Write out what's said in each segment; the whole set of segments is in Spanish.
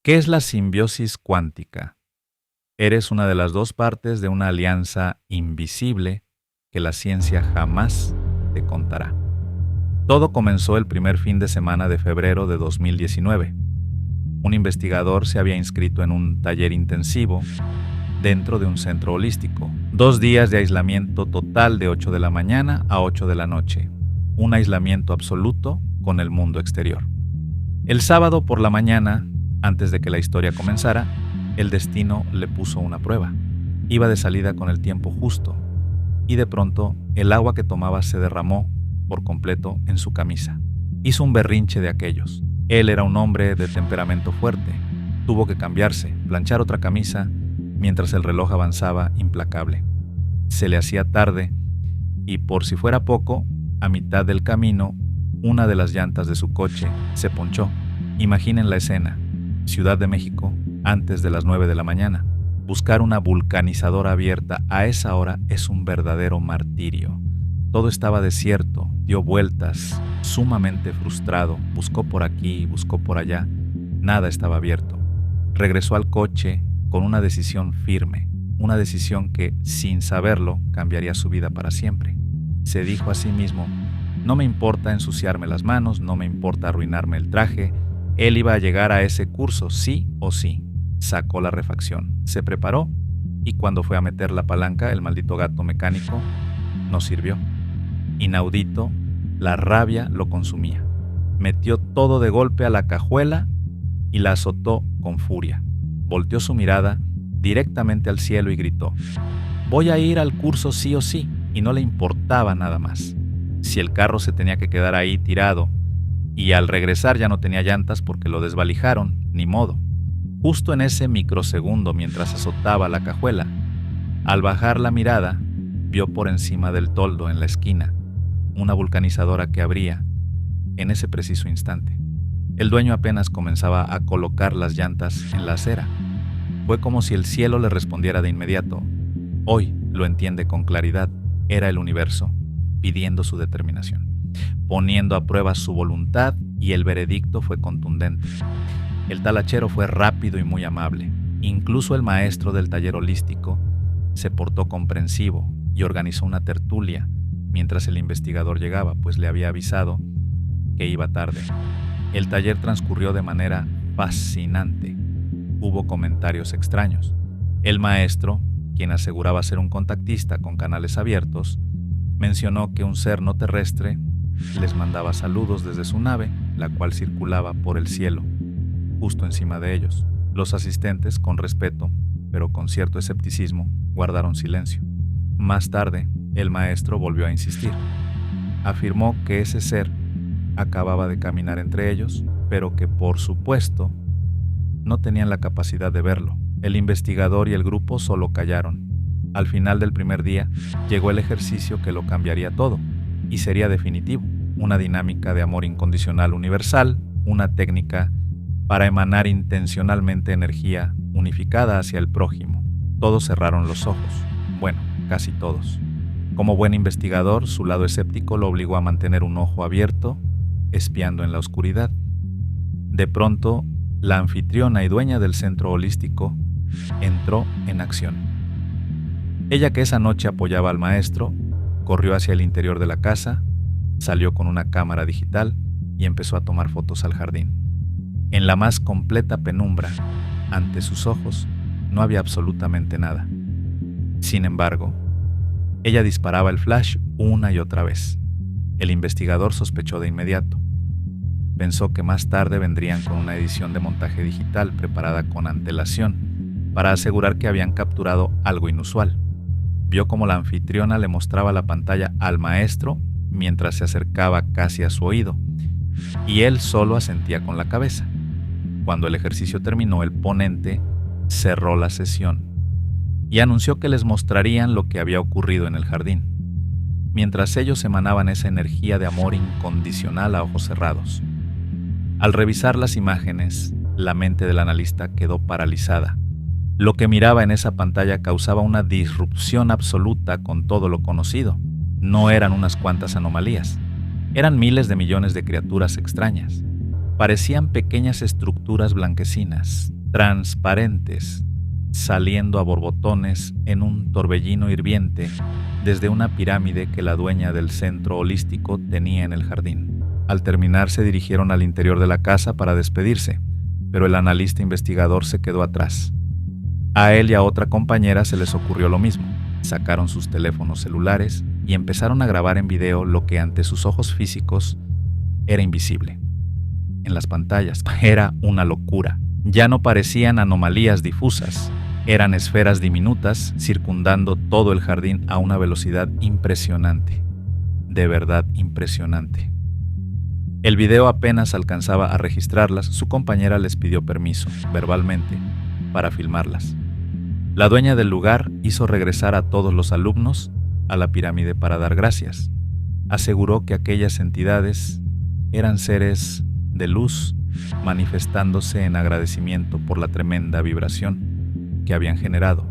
¿Qué es la simbiosis cuántica? Eres una de las dos partes de una alianza invisible que la ciencia jamás te contará. Todo comenzó el primer fin de semana de febrero de 2019. Un investigador se había inscrito en un taller intensivo dentro de un centro holístico. 2 días de aislamiento total de 8 de la mañana a 8 de la noche. Un aislamiento absoluto con el mundo exterior. El sábado por la mañana, antes de que la historia comenzara, el destino le puso una prueba. Iba de salida con el tiempo justo y de pronto el agua que tomaba se derramó por completo en su camisa. Hizo un berrinche de aquellos. Él era un hombre de temperamento fuerte. Tuvo que cambiarse, planchar otra camisa, mientras el reloj avanzaba implacable. Se le hacía tarde y, por si fuera poco, a mitad del camino, una de las llantas de su coche se ponchó. Imaginen la escena. Ciudad de México, antes de las 9 de la mañana. Buscar una vulcanizadora abierta a esa hora es un verdadero martirio. Todo estaba desierto, dio vueltas, sumamente frustrado, buscó por aquí, buscó por allá. Nada estaba abierto. Regresó al coche con una decisión firme, una decisión que, sin saberlo, cambiaría su vida para siempre. Se dijo a sí mismo: no me importa ensuciarme las manos, no me importa arruinarme el traje. Él iba a llegar a ese curso sí o sí. Sacó la refacción, se preparó y cuando fue a meter la palanca, el maldito gato mecánico no sirvió. Inaudito, la rabia lo consumía. Metió todo de golpe a la cajuela y la azotó con furia. Volteó su mirada directamente al cielo y gritó: voy a ir al curso sí o sí, y no le importaba nada más. Si el carro se tenía que quedar ahí tirado y al regresar ya no tenía llantas porque lo desvalijaron, ni modo. Justo en ese microsegundo, mientras azotaba la cajuela, al bajar la mirada, vio por encima del toldo en la esquina una vulcanizadora que abría en ese preciso instante. El dueño apenas comenzaba a colocar las llantas en la acera. Fue como si el cielo le respondiera de inmediato. Hoy lo entiende con claridad. Era el universo pidiendo su determinación, poniendo a prueba su voluntad, y el veredicto fue contundente. El talachero fue rápido y muy amable. Incluso el maestro del taller holístico se portó comprensivo y organizó una tertulia mientras el investigador llegaba, pues le había avisado que iba tarde. El taller transcurrió de manera fascinante. Hubo comentarios extraños. El maestro, quien aseguraba ser un contactista con canales abiertos, mencionó que un ser no terrestre les mandaba saludos desde su nave, la cual circulaba por el cielo, justo encima de ellos. Los asistentes, con respeto, pero con cierto escepticismo, guardaron silencio. Más tarde, el maestro volvió a insistir. Afirmó que ese ser acababa de caminar entre ellos, pero que, por supuesto, no tenían la capacidad de verlo. El investigador y el grupo solo callaron. Al final del primer día, llegó el ejercicio que lo cambiaría todo, y sería definitivo. Una dinámica de amor incondicional universal, una técnica para emanar intencionalmente energía unificada hacia el prójimo. Todos cerraron los ojos. Bueno, casi todos. Como buen investigador, su lado escéptico lo obligó a mantener un ojo abierto, espiando en la oscuridad. De pronto, la anfitriona y dueña del centro holístico entró en acción. Ella, que esa noche apoyaba al maestro, corrió hacia el interior de la casa, salió con una cámara digital y empezó a tomar fotos al jardín. En la más completa penumbra, ante sus ojos, no había absolutamente nada. Sin embargo, ella disparaba el flash una y otra vez. El investigador sospechó de inmediato. Pensó que más tarde vendrían con una edición de montaje digital preparada con antelación para asegurar que habían capturado algo inusual. Vio cómo la anfitriona le mostraba la pantalla al maestro mientras se acercaba casi a su oído, y él solo asentía con la cabeza. Cuando el ejercicio terminó, el ponente cerró la sesión y anunció que les mostrarían lo que había ocurrido en el jardín, mientras ellos emanaban esa energía de amor incondicional a ojos cerrados. Al revisar las imágenes, la mente del analista quedó paralizada. Lo que miraba en esa pantalla causaba una disrupción absoluta con todo lo conocido. No eran unas cuantas anomalías, eran miles de millones de criaturas extrañas. Parecían pequeñas estructuras blanquecinas, transparentes, saliendo a borbotones en un torbellino hirviente desde una pirámide que la dueña del centro holístico tenía en el jardín. Al terminar se dirigieron al interior de la casa para despedirse, pero el analista investigador se quedó atrás. A él y a otra compañera se les ocurrió lo mismo. Sacaron sus teléfonos celulares y empezaron a grabar en video lo que ante sus ojos físicos era invisible. En las pantallas era una locura. Ya no parecían anomalías difusas, eran esferas diminutas circundando todo el jardín a una velocidad impresionante. De verdad impresionante. El video apenas alcanzaba a registrarlas, su compañera les pidió permiso, verbalmente, para filmarlas. La dueña del lugar hizo regresar a todos los alumnos a la pirámide para dar gracias. Aseguró que aquellas entidades eran seres de luz manifestándose en agradecimiento por la tremenda vibración que habían generado.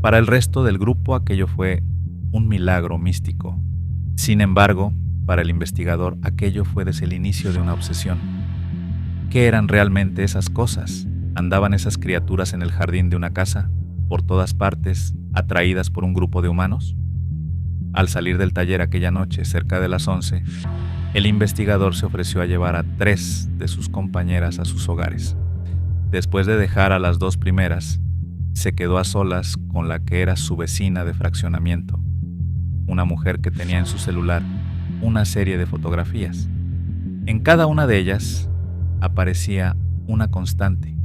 Para el resto del grupo aquello fue un milagro místico. Sin embargo, para el investigador aquello fue desde el inicio de una obsesión. ¿Qué eran realmente esas cosas? ¿Andaban esas criaturas en el jardín de una casa, por todas partes, atraídas por un grupo de humanos? Al salir del taller aquella noche, cerca de las 11, el investigador se ofreció a llevar a 3 de sus compañeras a sus hogares. Después de dejar a las 2 primeras, se quedó a solas con la que era su vecina de fraccionamiento, una mujer que tenía en su celular una serie de fotografías. En cada una de ellas aparecía una constante,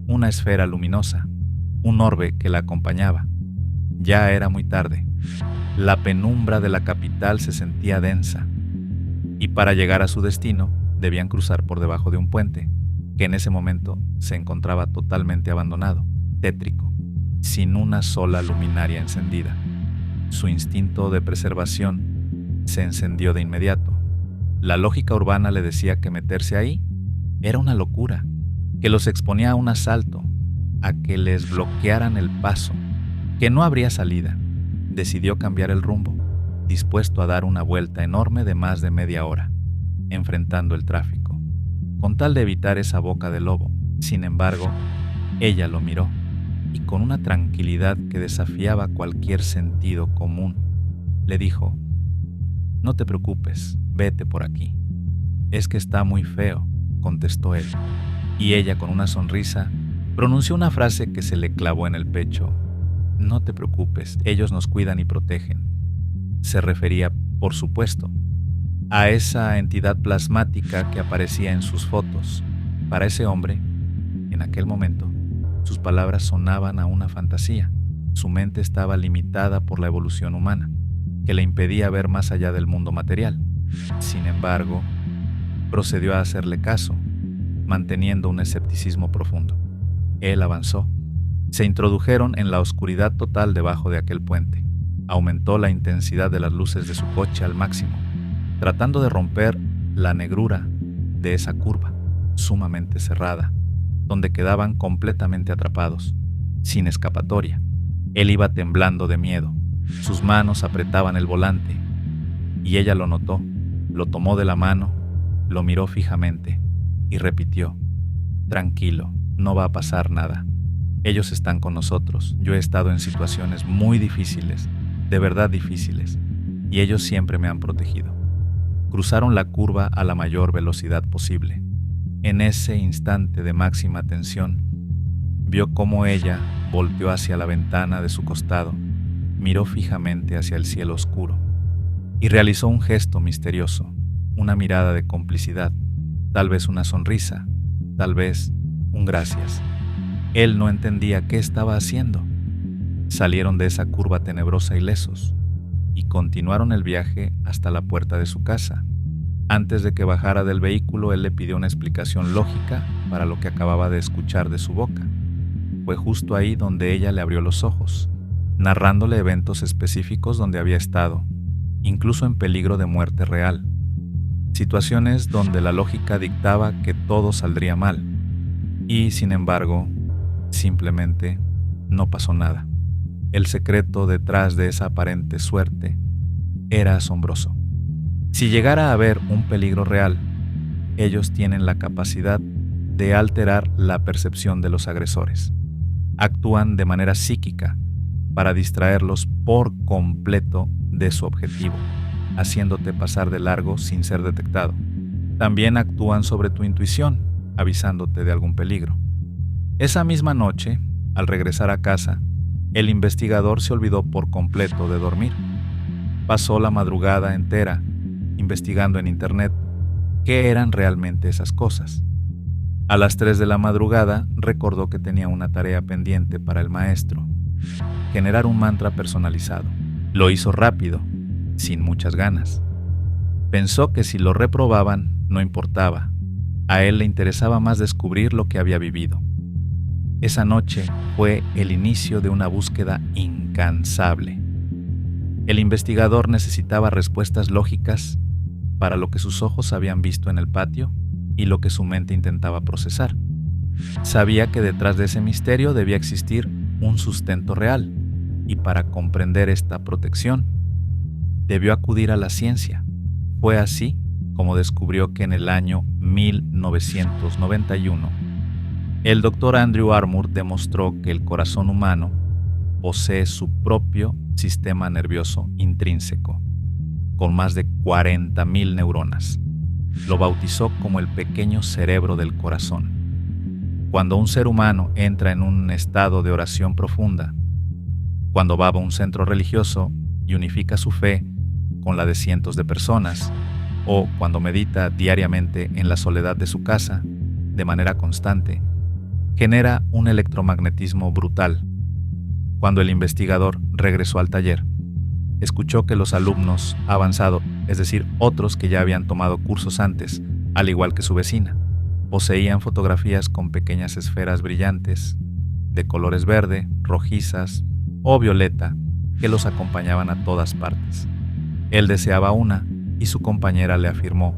una esfera luminosa, un orbe que la acompañaba. Ya era muy tarde. La penumbra de la capital se sentía densa, y para llegar a su destino debían cruzar por debajo de un puente, que en ese momento se encontraba totalmente abandonado, tétrico, sin una sola luminaria encendida. Su instinto de preservación se encendió de inmediato. La lógica urbana le decía que meterse ahí era una locura, que los exponía a un asalto, a que les bloquearan el paso, que no habría salida. Decidió cambiar el rumbo, dispuesto a dar una vuelta enorme de más de media hora, enfrentando el tráfico, con tal de evitar esa boca de lobo. Sin embargo, ella lo miró, y con una tranquilidad que desafiaba cualquier sentido común, le dijo: «No te preocupes, vete por aquí». «Es que está muy feo», contestó él, y ella con una sonrisa pronunció una frase que se le clavó en el pecho: «No te preocupes, ellos nos cuidan y protegen». Se refería, por supuesto, a esa entidad plasmática que aparecía en sus fotos. Para ese hombre, en aquel momento, sus palabras sonaban a una fantasía. Su mente estaba limitada por la evolución humana, que le impedía ver más allá del mundo material. Sin embargo, procedió a hacerle caso, manteniendo un escepticismo profundo. Él avanzó. Se introdujeron en la oscuridad total debajo de aquel puente. Aumentó la intensidad de las luces de su coche al máximo, tratando de romper la negrura de esa curva, sumamente cerrada, donde quedaban completamente atrapados, sin escapatoria. Él iba temblando de miedo, sus manos apretaban el volante, y ella lo notó, lo tomó de la mano, lo miró fijamente y repitió: «Tranquilo, no va a pasar nada. Ellos están con nosotros. Yo he estado en situaciones muy difíciles, de verdad difíciles, y ellos siempre me han protegido». Cruzaron la curva a la mayor velocidad posible. En ese instante de máxima tensión, vio cómo ella volteó hacia la ventana de su costado, miró fijamente hacia el cielo oscuro y realizó un gesto misterioso, una mirada de complicidad, tal vez una sonrisa, tal vez un gracias. Él no entendía qué estaba haciendo. Salieron de esa curva tenebrosa ilesos y continuaron el viaje hasta la puerta de su casa. Antes de que bajara del vehículo, él le pidió una explicación lógica para lo que acababa de escuchar de su boca. Fue justo ahí donde ella le abrió los ojos, narrándole eventos específicos donde había estado, incluso en peligro de muerte real. Situaciones donde la lógica dictaba que todo saldría mal. Y, sin embargo, simplemente no pasó nada. El secreto detrás de esa aparente suerte era asombroso. Si llegara a haber un peligro real, ellos tienen la capacidad de alterar la percepción de los agresores. Actúan de manera psíquica para distraerlos por completo de su objetivo, haciéndote pasar de largo sin ser detectado. También actúan sobre tu intuición, avisándote de algún peligro. Esa misma noche, al regresar a casa, el investigador se olvidó por completo de dormir. Pasó la madrugada entera investigando en internet qué eran realmente esas cosas. A las 3 de la madrugada recordó que tenía una tarea pendiente para el maestro: generar un mantra personalizado. Lo hizo rápido, sin muchas ganas. Pensó que si lo reprobaban, no importaba. A él le interesaba más descubrir lo que había vivido. Esa noche fue el inicio de una búsqueda incansable. El investigador necesitaba respuestas lógicas para lo que sus ojos habían visto en el patio y lo que su mente intentaba procesar. Sabía que detrás de ese misterio debía existir un sustento real, y para comprender esta protección, debió acudir a la ciencia. Fue así como descubrió que en el año 1991, el Dr. Andrew Armour demostró que el corazón humano posee su propio sistema nervioso intrínseco, con más de 40,000 neuronas. Lo bautizó como el pequeño cerebro del corazón. Cuando un ser humano entra en un estado de oración profunda, cuando va a un centro religioso y unifica su fe con la de cientos de personas, o cuando medita diariamente en la soledad de su casa, de manera constante, genera un electromagnetismo brutal. Cuando el investigador regresó al taller, escuchó que los alumnos avanzados, es decir, otros que ya habían tomado cursos antes, al igual que su vecina, poseían fotografías con pequeñas esferas brillantes, de colores verde, rojizas o violeta, que los acompañaban a todas partes. Él deseaba una, y su compañera le afirmó: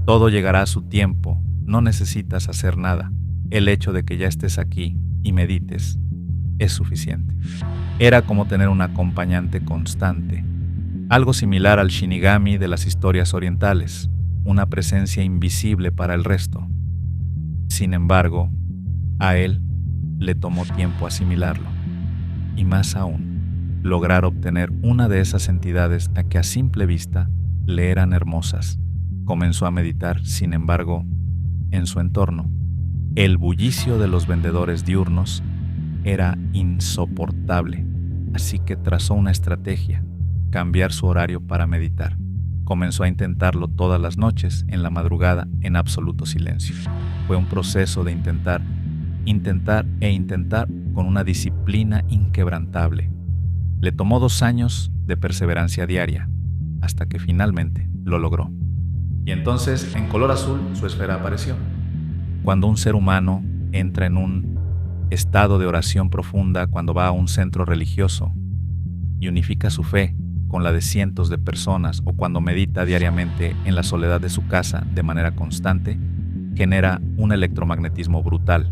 todo llegará a su tiempo, no necesitas hacer nada. El hecho de que ya estés aquí y medites es suficiente. Era como tener un acompañante constante, algo similar al Shinigami de las historias orientales, una presencia invisible para el resto. Sin embargo, a él le tomó tiempo asimilarlo, y más aún, lograr obtener una de esas entidades a que a simple vista le eran hermosas. Comenzó a meditar, sin embargo, en su entorno, el bullicio de los vendedores diurnos era insoportable, así que trazó una estrategia: cambiar su horario para meditar. Comenzó a intentarlo todas las noches, en la madrugada, en absoluto silencio. Fue un proceso de intentar con una disciplina inquebrantable. Le tomó 2 años de perseverancia diaria, hasta que finalmente lo logró. Y entonces, en color azul, su esfera apareció. Cuando un ser humano entra en un estado de oración profunda, cuando va a un centro religioso y unifica su fe con la de cientos de personas, o cuando medita diariamente en la soledad de su casa de manera constante, genera un electromagnetismo brutal.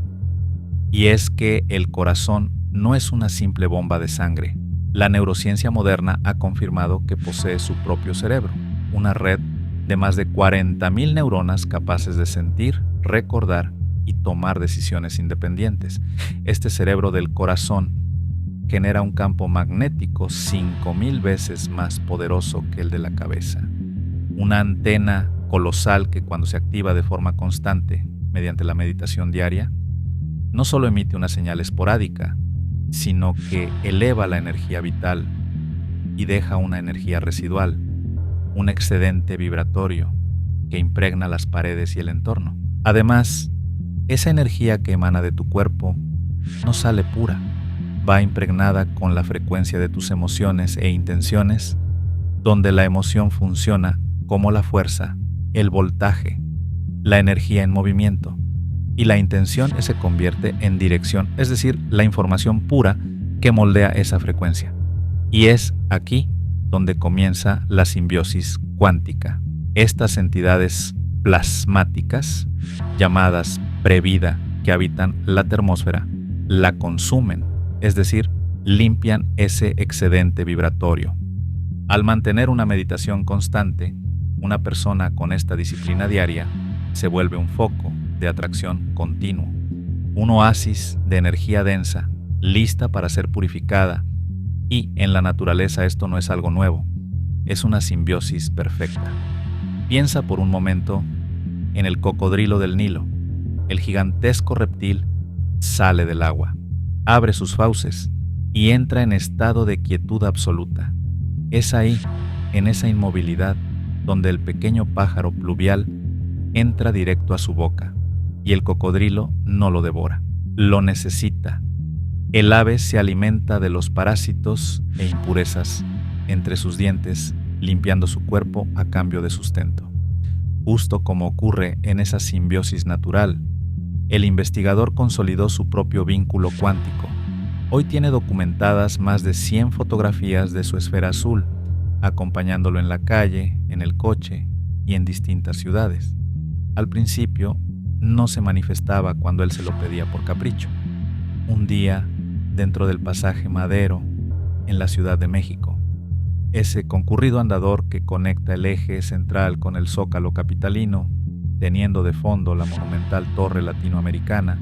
Y es que el corazón no es una simple bomba de sangre. La neurociencia moderna ha confirmado que posee su propio cerebro, una red de más de 40,000 neuronas capaces de sentir, recordar y tomar decisiones independientes. Este cerebro del corazón genera un campo magnético 5,000 veces más poderoso que el de la cabeza. Una antena colosal que, cuando se activa de forma constante mediante la meditación diaria, no solo emite una señal esporádica, sino que eleva la energía vital y deja una energía residual, un excedente vibratorio que impregna las paredes y el entorno. Además, esa energía que emana de tu cuerpo no sale pura, va impregnada con la frecuencia de tus emociones e intenciones, donde la emoción funciona como la fuerza, el voltaje, la energía en movimiento, y la intención se convierte en dirección, es decir, la información pura que moldea esa frecuencia. Y es aquí donde comienza la simbiosis cuántica. Estas entidades plasmáticas, llamadas previda, que habitan la termósfera, la consumen, es decir, limpian ese excedente vibratorio. Al mantener una meditación constante, una persona con esta disciplina diaria se vuelve un foco de atracción continuo, un oasis de energía densa, lista para ser purificada, y en la naturaleza esto no es algo nuevo, es una simbiosis perfecta. Piensa por un momento en el cocodrilo del Nilo. El gigantesco reptil sale del agua, abre sus fauces y entra en estado de quietud absoluta. Es ahí, en esa inmovilidad, donde el pequeño pájaro pluvial entra directo a su boca y el cocodrilo no lo devora, lo necesita. El ave se alimenta de los parásitos e impurezas entre sus dientes, limpiando su cuerpo a cambio de sustento. Justo como ocurre en esa simbiosis natural, el investigador consolidó su propio vínculo cuántico. Hoy tiene documentadas más de 100 fotografías de su esfera azul, acompañándolo en la calle, en el coche y en distintas ciudades. Al principio, no se manifestaba cuando él se lo pedía por capricho. Un día, dentro del pasaje Madero, en la Ciudad de México, ese concurrido andador que conecta el eje central con el Zócalo capitalino, teniendo de fondo la monumental Torre Latinoamericana,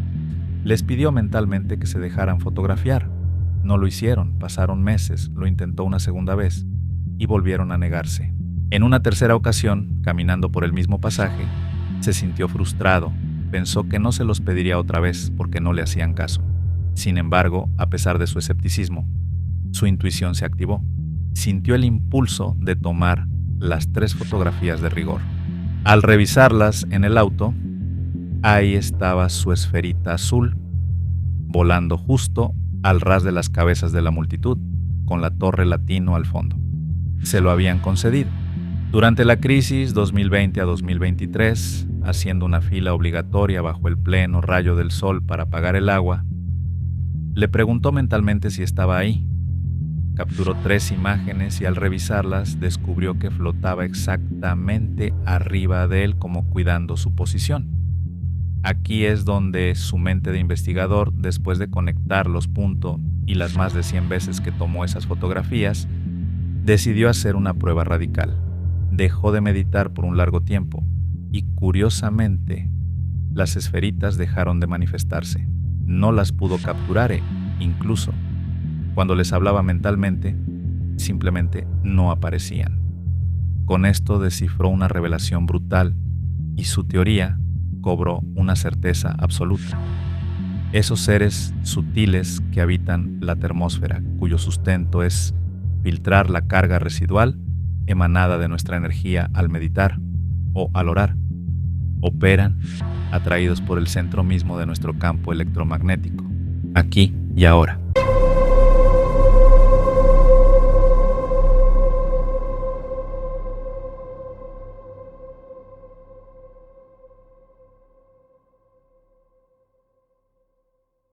les pidió mentalmente que se dejaran fotografiar. No lo hicieron, pasaron meses, lo intentó una segunda vez y volvieron a negarse. En una tercera ocasión, caminando por el mismo pasaje, se sintió frustrado, pensó que no se los pediría otra vez porque no le hacían caso. Sin embargo, a pesar de su escepticismo, su intuición se activó. Sintió el impulso de tomar las 3 fotografías de rigor. Al revisarlas en el auto, ahí estaba su esferita azul, volando justo al ras de las cabezas de la multitud, con la Torre Latino al fondo. Se lo habían concedido. Durante la crisis 2020 a 2023, haciendo una fila obligatoria bajo el pleno rayo del sol para pagar el agua, le preguntó mentalmente si estaba ahí. Capturó 3 imágenes y al revisarlas descubrió que flotaba exactamente arriba de él como cuidando su posición. Aquí es donde su mente de investigador, después de conectar los puntos y las más de 100 veces que tomó esas fotografías, decidió hacer una prueba radical. Dejó de meditar por un largo tiempo y, curiosamente, las esferitas dejaron de manifestarse. No las pudo capturar incluso cuando les hablaba mentalmente, simplemente no aparecían. Con esto descifró una revelación brutal y su teoría cobró una certeza absoluta. Esos seres sutiles que habitan la termósfera, cuyo sustento es filtrar la carga residual emanada de nuestra energía al meditar o al orar, operan atraídos por el centro mismo de nuestro campo electromagnético, aquí y ahora.